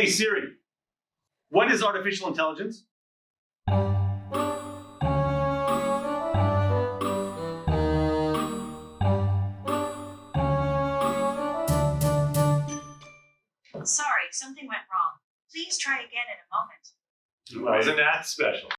Hey Siri, what is artificial intelligence? Sorry, something went wrong. Please try again in a moment. Well, isn't that special?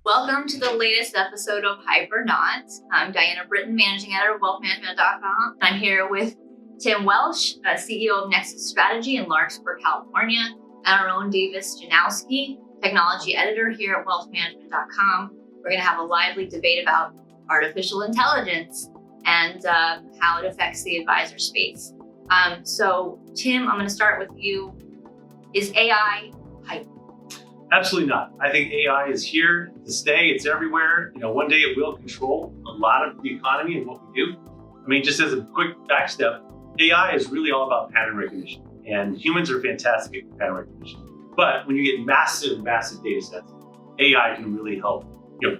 Welcome to the latest episode of Hype or Not. I'm Diana Britton, managing editor of wealthmanagement.com. I'm here with Tim Welsh, CEO of Nexus Strategy in Larkspur, California, and our own Davis Janowski, technology editor here at wealthmanagement.com. We're going to have a lively debate about artificial intelligence and how it affects the advisor space. So, Tim, I'm going to start with you. Is AI hype? Absolutely not. I think AI is here to stay. It's everywhere. One day it will control a lot of the economy and what we do. I mean, just as a quick backstep, AI is really all about pattern recognition, and humans are fantastic at pattern recognition. But when you get massive data sets, AI can really help,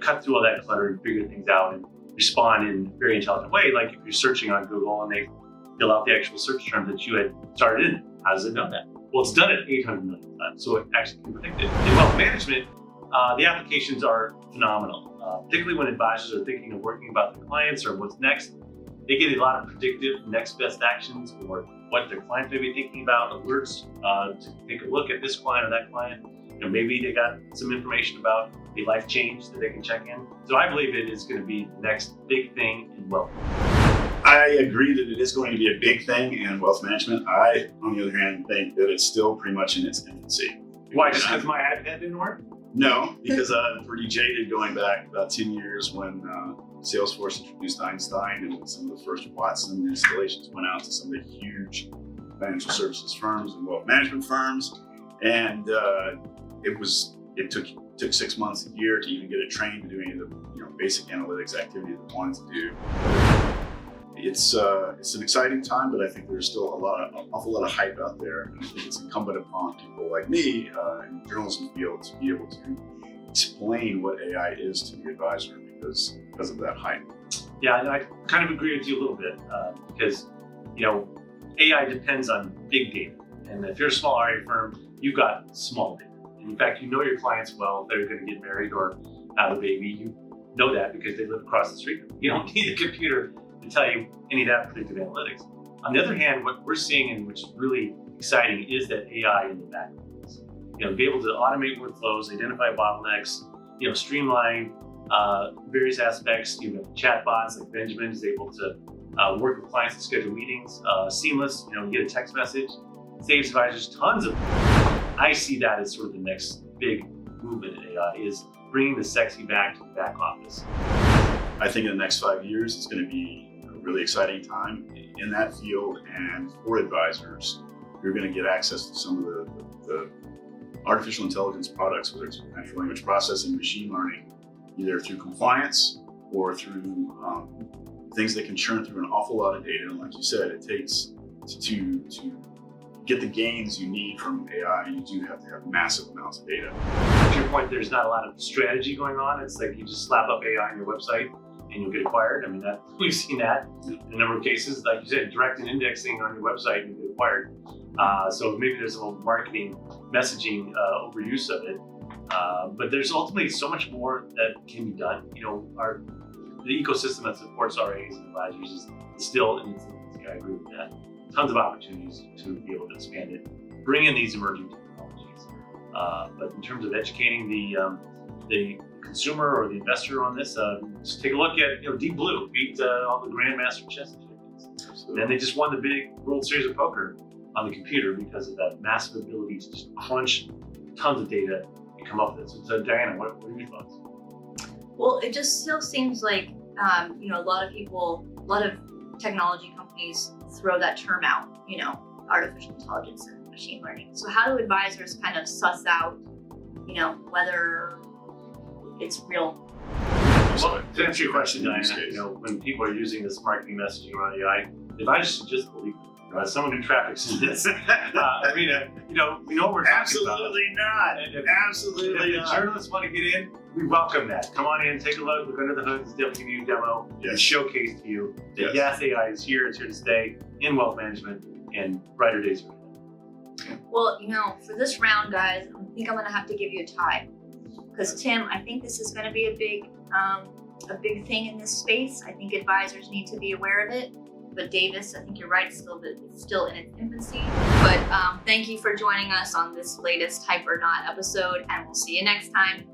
cut through all that clutter and figure things out and respond in a very intelligent way. Like if you're searching on Google and they fill out the actual search term that you had started in, how does it know that? Well, it's done it 800 million times, so it actually can predict it. In wealth management, the applications are phenomenal, particularly when advisors are thinking of working about their clients or what's next. They get a lot of predictive next best actions or what their client may be thinking about, alerts to take a look at this client or that client. Maybe they got some information about a life change that they can check in. So I believe it is going to be the next big thing in wealth. I agree that it is going to be a big thing in wealth management. I, on the other hand, think that it's still pretty much in its infancy. Why, just because my iPad didn't work? No, because I'm pretty jaded going back about 10 years when Salesforce introduced Einstein and some of the first Watson installations went out to some of the huge financial services firms and wealth management firms. And it took 6 months, a year to even get it trained to do any of the basic analytics activities it wanted to do. It's an exciting time, but I think there's still an awful lot of hype out there. And I think it's incumbent upon people like me in the journalism field to be able to explain what AI is to the advisor because of that hype. Yeah, and I kind of agree with you a little bit because AI depends on big data, and if you're a small RIA firm, you've got small data. And in fact, you know your clients well. If they're going to get married or have a baby, you know that because they live across the street. You don't need a computer to tell you any of that predictive analytics. On the other hand, what we're seeing, and which is really exciting, is that AI in the background. Be able to automate workflows, identify bottlenecks, streamline various aspects. You have chatbots like Benjamin is able to work with clients to schedule meetings, seamless. You get a text message, saves advisors tons of time. I see that as sort of the next big movement in AI is bringing the sexy back to the back office. I think in the next 5 years, it's going to be a really exciting time in that field, and for advisors, you're going to get access to some of the artificial intelligence products, whether it's natural language processing, machine learning, either through compliance or through things that can churn through an awful lot of data. And like you said, it takes to get the gains you need from AI, you do have to have massive amounts of data. To your point, there's not a lot of strategy going on. It's like you just slap up AI on your website and you'll get acquired. I mean, we've seen that in a number of cases. Like you said, direct and indexing on your website and you get acquired. So maybe there's a little marketing messaging overuse of it. But there's ultimately so much more that can be done. The ecosystem that supports RAs and advisors is still in its infancy. I agree with that. Tons of opportunities to be able to expand it, bring in these emerging technologies. But in terms of educating the consumer or the investor on this, just take a look at Deep Blue beat all the Grandmaster chess champions. Then they just won the big World Series of Poker on the computer because of that massive ability to just crunch tons of data and come up with it. So Diana, what are your thoughts? Well, it just still seems like a lot of technology companies throw that term out, artificial intelligence and machine learning. So how do advisors kind of suss out, whether it's real? Well, to answer your question, Diana, when people are using this marketing messaging around AI, advisors should just believe it. As someone who traffics in this arena, we know what we're talking about. Absolutely not. And if Absolutely the not. journalists want to get in, we welcome that. Come on in, take a look under the hood, definitely give you a demo, and showcase to you that yes, AI is here, it's here to stay in wealth management, and brighter days are ahead. Well, for this round, guys, I think I'm gonna have to give you a tie. Because Tim, I think this is gonna be a big thing in this space. I think advisors need to be aware of it. But Davis, I think you're right, it's still in its infancy. But thank you for joining us on this latest Hype or Not episode, and we'll see you next time.